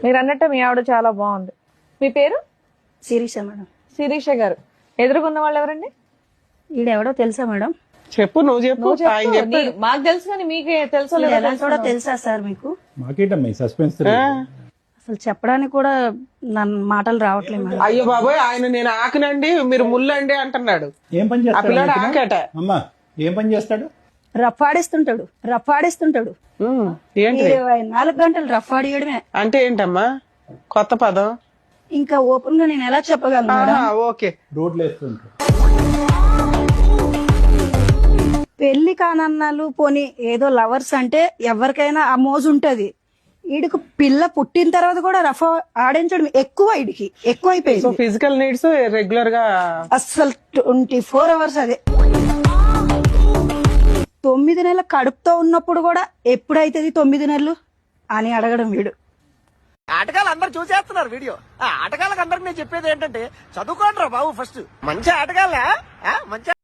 మీరు అన్నట్టు మీ ఆవిడ చాలా బాగుంది. మీ పేరు? శిరీష మేడం. శిరీష గారు. ఎదురుగున్న వాళ్ళు ఎవరండి? ఈడెవడో తెలుసా మేడం? చెప్పు, నువ్వు చెప్పు. ఆయన చెప్పు. మాకు తెలుసు కానీ మీకే తెలుసో లేదో ఎలా కూడా తెలుసా సార్ మీకు? మాకేటమ్మా సస్పెన్స్? అసలు చెప్పడానికి కూడా నన్ను మాటలు రావట్లేదు మేడం. అయ్యో బాబోయ్, ఆయన నేను ఆకనండి మీరు ముల్లండి అంటున్నాడు. ఏం పని ఆ పిల్లాడు చేస్తాడు ఆకట. అమ్మా? ఏం పని చేస్తాడు? రఫాడిస్తుంటాడు. ఏంటి 24 గంటలు రఫాడియడమే. అంటే ఏంటమ్మా కొత్త పదం? ఇంకా ఓపెన్ గా నేను ఎలా చెప్పగలను మేడం? ఓకే. రోడ్లు వేస్తుంటాడు. పెళ్లి కానన్నాలు పోనీ ఏదో లవర్స్ అంటే ఎవరికైనా ఆ మోజు ఉంటది. ఈడికి పిల్ల పుట్టిన తర్వాత కూడా రఫా ఆడించడం ఎక్కువ అయిపోయింది. ఫిజికల్ నీడ్స్ రెగ్యులర్ గా అస్సలు 24 అవర్స్ అదే. 9 నెలల కడుపుతో ఉన్నప్పుడు కూడా ఎప్పుడైతుంది 9 నెలలు అని అడగడం వీడు. ఆటగాళ్ళు అందరు చూసేస్తున్నారు వీడియో. ఆ ఆటగాళ్ళకి అందరికి నేను చెప్పేది ఏంటంటే చదువుకోండి రా బాబు, ఫస్ట్ మంచి ఆటగాళ్ళ మంచి